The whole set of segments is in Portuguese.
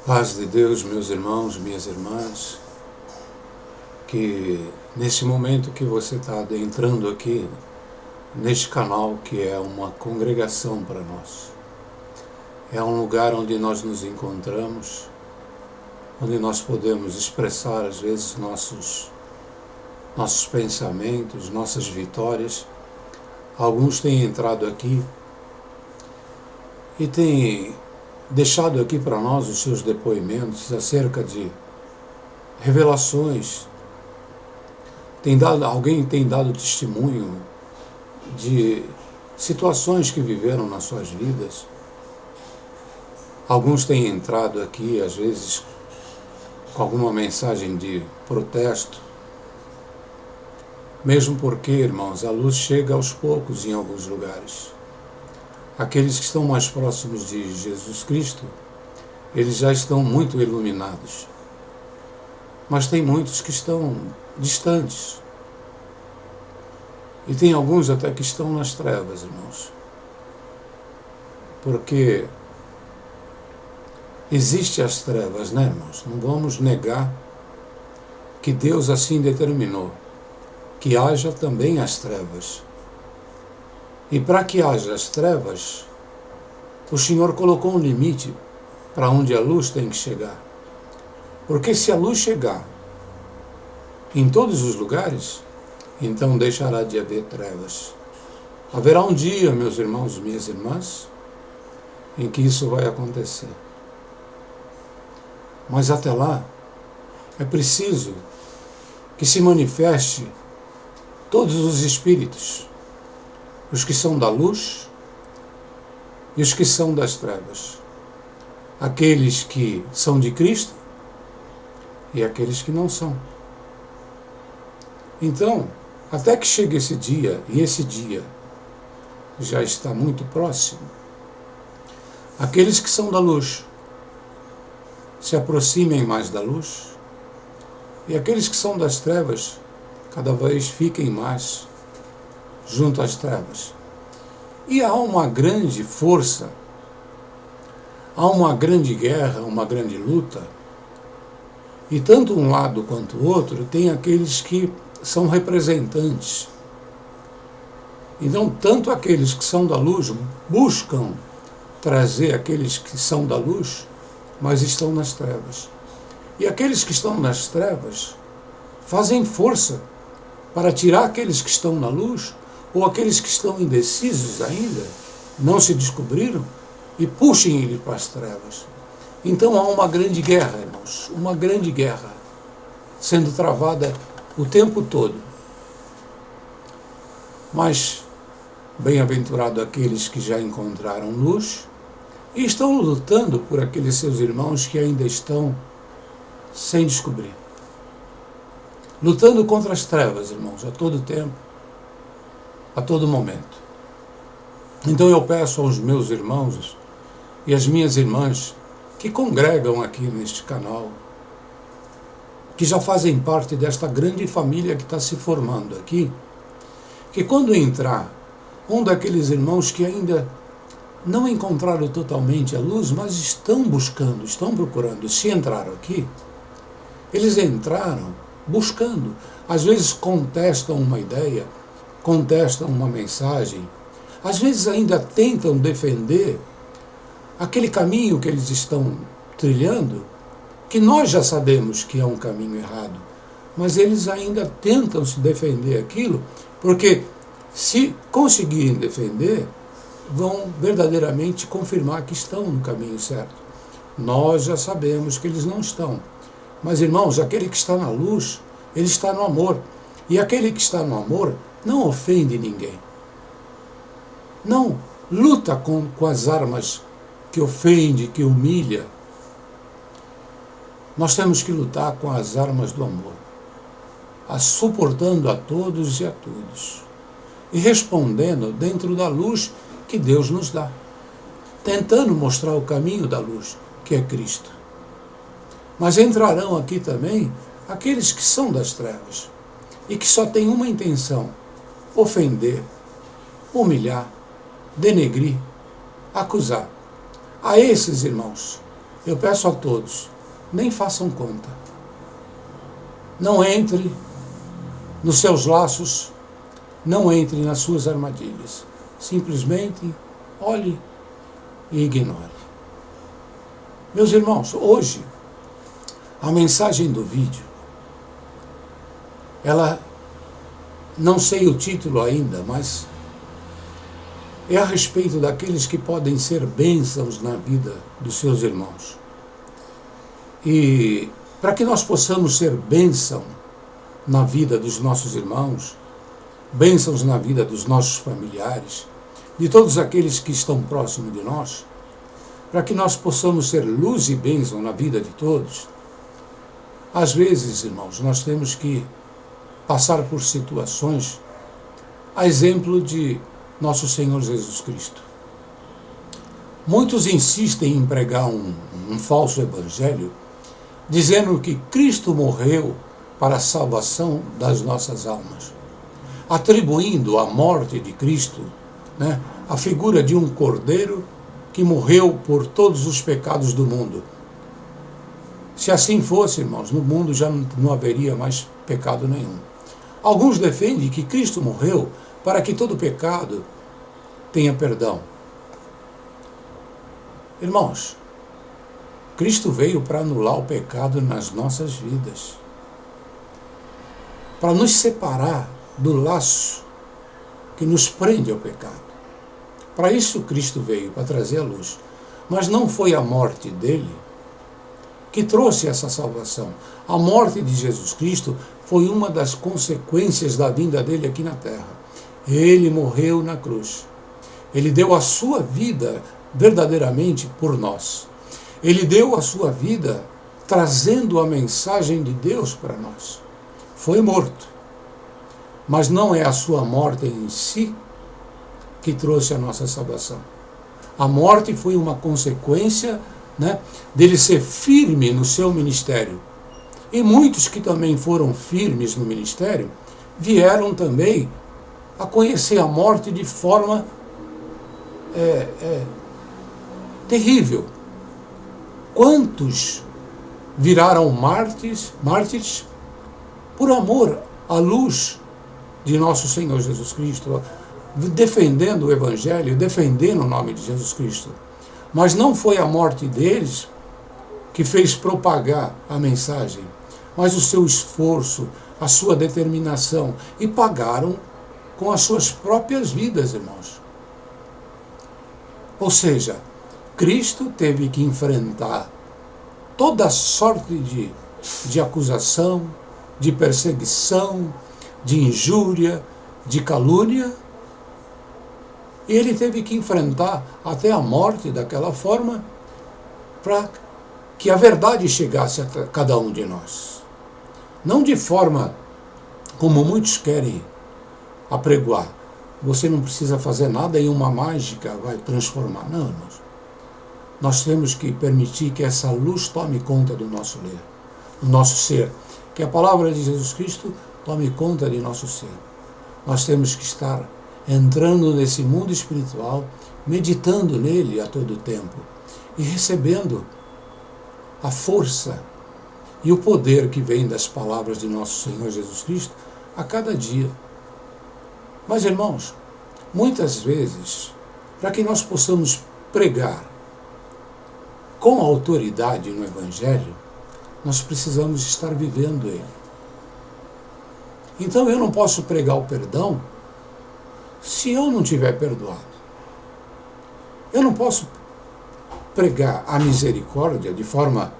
Paz de Deus, meus irmãos, minhas irmãs, que nesse momento que você está adentrando aqui, neste canal que é uma congregação para nós, é um lugar onde nós nos encontramos, onde nós podemos expressar às vezes nossos pensamentos, nossas vitórias. Alguns têm entrado aqui e têm deixado aqui para nós os seus depoimentos acerca de revelações. Alguém tem dado testemunho de situações que viveram nas suas vidas. Alguns têm entrado aqui, às vezes, com alguma mensagem de protesto, mesmo porque, irmãos, a luz chega aos poucos em alguns lugares. Aqueles que estão mais próximos de Jesus Cristo, eles já estão muito iluminados. Mas tem muitos que estão distantes. E tem alguns até que estão nas trevas, irmãos. Porque existem as trevas, né, irmãos? Não vamos negar que Deus assim determinou, que haja também as trevas. E para que haja as trevas, o Senhor colocou um limite para onde a luz tem que chegar. Porque se a luz chegar em todos os lugares, então deixará de haver trevas. Haverá um dia, meus irmãos e minhas irmãs, em que isso vai acontecer. Mas até lá, é preciso que se manifeste todos os espíritos, os que são da luz e os que são das trevas, aqueles que são de Cristo e aqueles que não são. Então, até que chegue esse dia, e esse dia já está muito próximo, aqueles que são da luz se aproximem mais da luz, e aqueles que são das trevas cada vez fiquem mais junto às trevas. E há uma grande força, há uma grande guerra, uma grande luta, e tanto um lado quanto o outro tem aqueles que são representantes. Então, tanto aqueles que são da luz buscam trazer aqueles que são da luz, mas estão nas trevas. E aqueles que estão nas trevas fazem força para tirar aqueles que estão na luz, ou aqueles que estão indecisos ainda, não se descobriram, e puxem ele para as trevas. Então há uma grande guerra, irmãos, uma grande guerra sendo travada o tempo todo. Mas bem-aventurado aqueles que já encontraram luz e estão lutando por aqueles seus irmãos que ainda estão sem descobrir. Lutando contra as trevas, irmãos, a todo tempo, a todo momento. Então eu peço aos meus irmãos e às minhas irmãs que congregam aqui neste canal, que já fazem parte desta grande família que está se formando aqui, que quando entrar um daqueles irmãos que ainda não encontraram totalmente a luz, mas estão buscando, estão procurando, se entraram aqui, eles entraram buscando, às vezes contestam uma ideia, contestam uma mensagem, às vezes ainda tentam defender aquele caminho que eles estão trilhando, que nós já sabemos que é um caminho errado, mas eles ainda tentam se defender aquilo, porque se conseguirem defender, vão verdadeiramente confirmar que estão no caminho certo. Nós já sabemos que eles não estão. Mas, irmãos, aquele que está na luz, ele está no amor. E aquele que está no amor não ofende ninguém. Não luta com as armas que ofende, que humilha. Nós temos que lutar com as armas do amor, suportando a todos e a todos, e respondendo dentro da luz que Deus nos dá, tentando mostrar o caminho da luz, que é Cristo. Mas entrarão aqui também aqueles que são das trevas e que só têm uma intenção: ofender, humilhar, denegrir, acusar. A esses, irmãos, eu peço a todos, nem façam conta. Não entre nos seus laços, não entre nas suas armadilhas. Simplesmente olhe e ignore. Meus irmãos, hoje, a mensagem do vídeo, ela, não sei o título ainda, mas é a respeito daqueles que podem ser bênçãos na vida dos seus irmãos. E para que nós possamos ser bênção na vida dos nossos irmãos, bênçãos na vida dos nossos familiares, de todos aqueles que estão próximos de nós, para que nós possamos ser luz e bênção na vida de todos, às vezes, irmãos, nós temos que passar por situações, a exemplo de nosso Senhor Jesus Cristo. Muitos insistem em pregar um falso evangelho, dizendo que Cristo morreu para a salvação das nossas almas, atribuindo à morte de Cristo, a figura de um cordeiro que morreu por todos os pecados do mundo. Se assim fosse, irmãos, no mundo já não haveria mais pecado nenhum. Alguns defendem que Cristo morreu para que todo pecado tenha perdão. Irmãos, Cristo veio para anular o pecado nas nossas vidas, para nos separar do laço que nos prende ao pecado. Para isso Cristo veio, para trazer a luz. Mas não foi a morte dele que trouxe essa salvação. A morte de Jesus Cristo foi uma das consequências da vinda dele aqui na terra. Ele morreu na cruz. Ele deu a sua vida verdadeiramente por nós. Ele deu a sua vida trazendo a mensagem de Deus para nós. Foi morto. Mas não é a sua morte em si que trouxe a nossa salvação. A morte foi uma consequência, dele ser firme no seu ministério. E muitos que também foram firmes no ministério vieram também a conhecer a morte de forma terrível. Quantos viraram mártires por amor à luz de nosso Senhor Jesus Cristo, defendendo o Evangelho, defendendo o nome de Jesus Cristo. Mas não foi a morte deles que fez propagar a mensagem, mas o seu esforço, a sua determinação, e pagaram com as suas próprias vidas, irmãos. Ou seja, Cristo teve que enfrentar toda sorte de acusação, de perseguição, de injúria, de calúnia, e ele teve que enfrentar até a morte daquela forma para que a verdade chegasse a cada um de nós. Não de forma como muitos querem apregoar. Você não precisa fazer nada e uma mágica vai transformar. Não, irmãos. Nós temos que permitir que essa luz tome conta do nosso ser. Que a palavra de Jesus Cristo tome conta de nosso ser. Nós temos que estar entrando nesse mundo espiritual, meditando nele a todo tempo e recebendo a força e o poder que vem das palavras de nosso Senhor Jesus Cristo a cada dia. Mas, irmãos, muitas vezes, para que nós possamos pregar com autoridade no Evangelho, nós precisamos estar vivendo ele. Então eu não posso pregar o perdão se eu não tiver perdoado. Eu não posso pregar a misericórdia de forma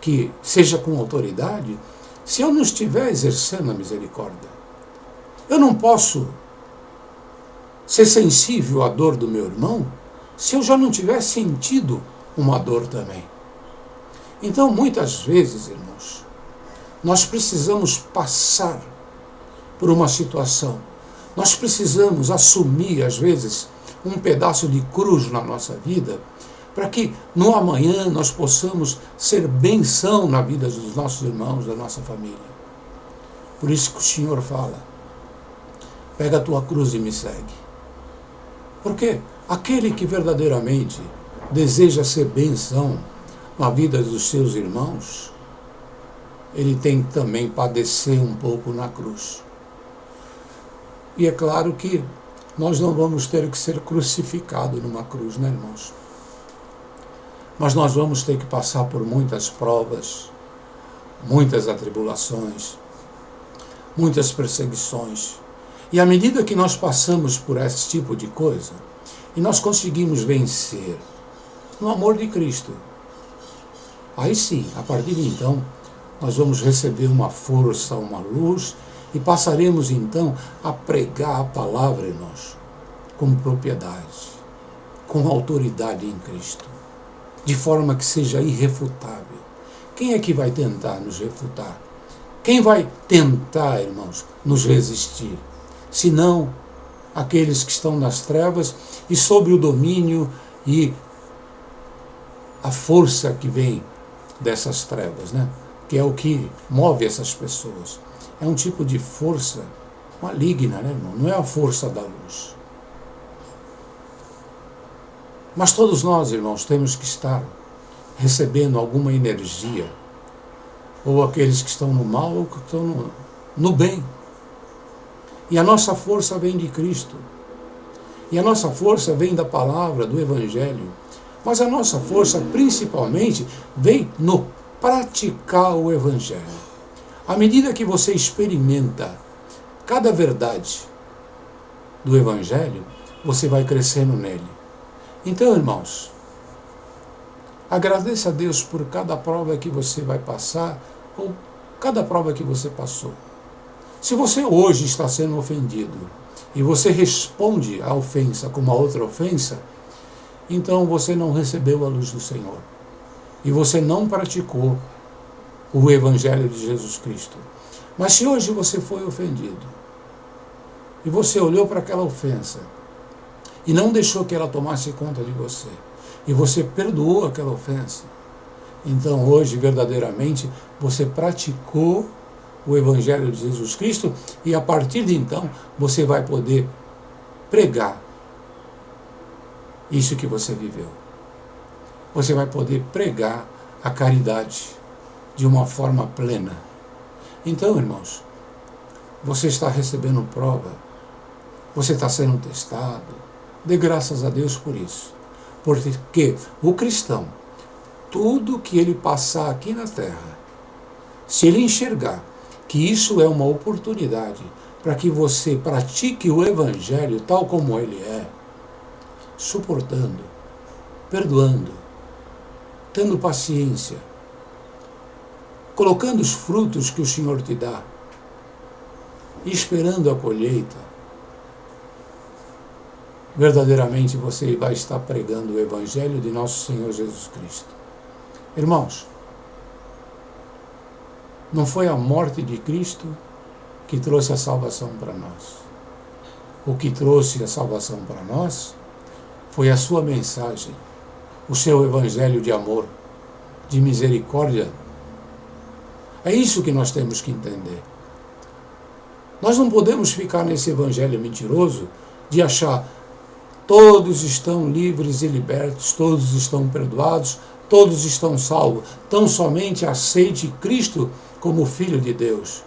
que seja com autoridade se eu não estiver exercendo a misericórdia. Eu não posso ser sensível à dor do meu irmão se eu já não tiver sentido uma dor também. Então, muitas vezes, irmãos, nós precisamos passar por uma situação. Nós precisamos assumir, às vezes, um pedaço de cruz na nossa vida, para que no amanhã nós possamos ser benção na vida dos nossos irmãos, da nossa família. Por isso que o Senhor fala, pega a tua cruz e me segue. Porque aquele que verdadeiramente deseja ser bênção na vida dos seus irmãos, ele tem que também padecer um pouco na cruz. E é claro que nós não vamos ter que ser crucificados numa cruz, né, irmãos? Mas nós vamos ter que passar por muitas provas, muitas atribulações, muitas perseguições. E à medida que nós passamos por esse tipo de coisa, e nós conseguimos vencer no amor de Cristo, aí sim, a partir de então, nós vamos receber uma força, uma luz, e passaremos então a pregar a palavra em nós, com propriedade, com autoridade em Cristo, de forma que seja irrefutável. Quem é que vai tentar nos refutar? Quem vai tentar, irmãos, nos resistir? Senão aqueles que estão nas trevas e sob o domínio e a força que vem dessas trevas, né? Que é o que move essas pessoas. É um tipo de força maligna, né, irmão? Não é a força da luz. Mas todos nós, irmãos, temos que estar recebendo alguma energia, ou aqueles que estão no mal, ou que estão no bem. E a nossa força vem de Cristo. E a nossa força vem da palavra, do Evangelho. Mas a nossa força, principalmente, vem no praticar o Evangelho. À medida que você experimenta cada verdade do Evangelho, você vai crescendo nele. Então, irmãos, agradeça a Deus por cada prova que você vai passar, ou cada prova que você passou. Se você hoje está sendo ofendido, e você responde à ofensa com uma outra ofensa, então você não recebeu a luz do Senhor. E você não praticou o Evangelho de Jesus Cristo. Mas se hoje você foi ofendido, e você olhou para aquela ofensa, e não deixou que ela tomasse conta de você, e você perdoou aquela ofensa, então hoje, verdadeiramente, você praticou o Evangelho de Jesus Cristo, e a partir de então, você vai poder pregar isso que você viveu. Você vai poder pregar a caridade de uma forma plena. Então, irmãos, você está recebendo prova, você está sendo testado, dê graças a Deus por isso. Porque o cristão, tudo que ele passar aqui na terra, se ele enxergar que isso é uma oportunidade para que você pratique o Evangelho tal como ele é, suportando, perdoando, tendo paciência, colocando os frutos que o Senhor te dá, e esperando a colheita, verdadeiramente você vai estar pregando o Evangelho de nosso Senhor Jesus Cristo. Irmãos, não foi a morte de Cristo que trouxe a salvação para nós. O que trouxe a salvação para nós foi a sua mensagem, o seu Evangelho de amor, de misericórdia. É isso que nós temos que entender. Nós não podemos ficar nesse Evangelho mentiroso de achar todos estão livres e libertos, todos estão perdoados, todos estão salvos. Tão somente aceite Cristo como Filho de Deus.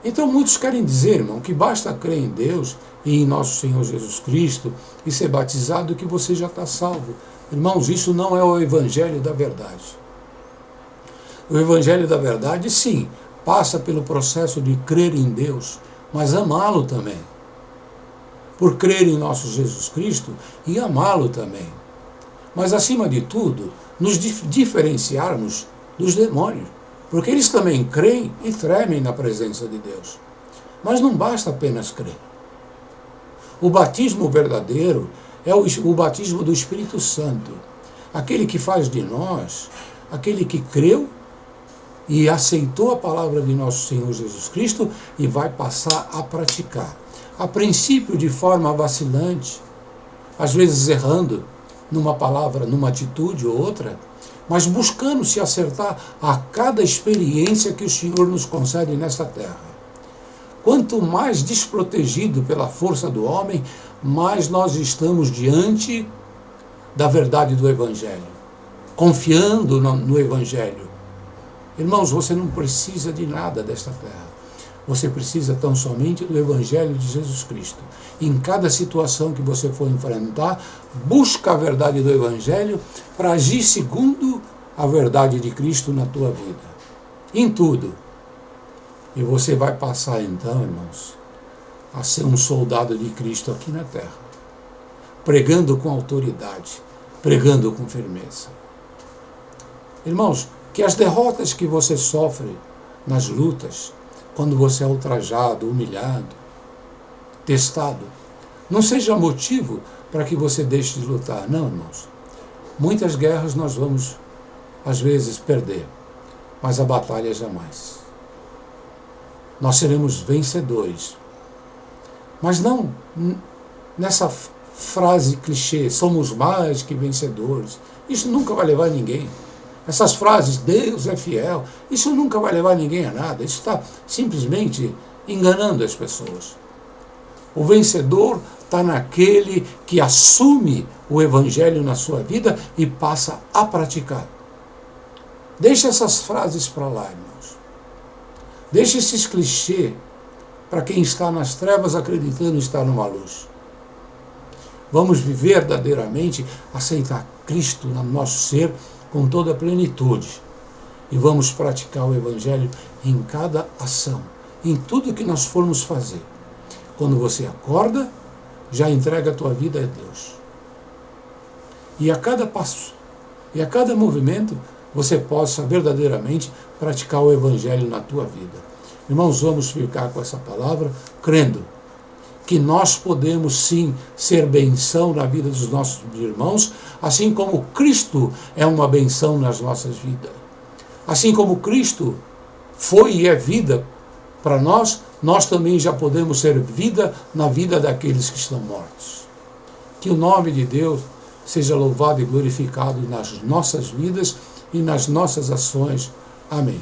Então muitos querem dizer, irmão, que basta crer em Deus e em nosso Senhor Jesus Cristo e ser batizado que você já está salvo. Irmãos, isso não é o Evangelho da verdade. O Evangelho da verdade, sim, passa pelo processo de crer em Deus, mas amá-lo também. Por crer em nosso Jesus Cristo e amá-lo também. Mas, acima de tudo, nos diferenciarmos dos demônios. Porque eles também creem e tremem na presença de Deus. Mas não basta apenas crer. O batismo verdadeiro é o batismo do Espírito Santo. Aquele que faz de nós, aquele que creu e aceitou a palavra de nosso Senhor Jesus Cristo e vai passar a praticar. A princípio de forma vacilante, às vezes errando numa palavra, numa atitude ou outra, mas buscando se acertar a cada experiência que o Senhor nos concede nesta terra. Quanto mais desprotegido pela força do homem, mais nós estamos diante da verdade do Evangelho, confiando no Evangelho. Irmãos, você não precisa de nada desta terra. Você precisa tão somente do Evangelho de Jesus Cristo. Em cada situação que você for enfrentar, busca a verdade do Evangelho para agir segundo a verdade de Cristo na tua vida. Em tudo. E você vai passar então, irmãos, a ser um soldado de Cristo aqui na terra, pregando com autoridade, pregando com firmeza. Irmãos, que as derrotas que você sofre nas lutas, quando você é ultrajado, humilhado, testado, não seja motivo para que você deixe de lutar. Não, irmãos. Muitas guerras nós vamos, às vezes, perder, mas a batalha jamais. Nós seremos vencedores. Mas não nessa frase clichê, somos mais que vencedores. Isso nunca vai levar ninguém. Essas frases, Deus é fiel, isso nunca vai levar ninguém a nada. Isso está simplesmente enganando as pessoas. O vencedor está naquele que assume o Evangelho na sua vida e passa a praticar. Deixa essas frases para lá, irmãos. Deixa esses clichês para quem está nas trevas acreditando estar numa luz. Vamos verdadeiramente aceitar Cristo no nosso ser com toda a plenitude. E vamos praticar o Evangelho em cada ação, em tudo que nós formos fazer. Quando você acorda, já entrega a tua vida a Deus. E a cada passo, e a cada movimento, você possa verdadeiramente praticar o Evangelho na tua vida. Irmãos, vamos ficar com essa palavra, crendo que nós podemos sim ser benção na vida dos nossos irmãos, assim como Cristo é uma benção nas nossas vidas. Assim como Cristo foi e é vida para nós, nós também já podemos ser vida na vida daqueles que estão mortos. Que o nome de Deus seja louvado e glorificado nas nossas vidas e nas nossas ações. Amém.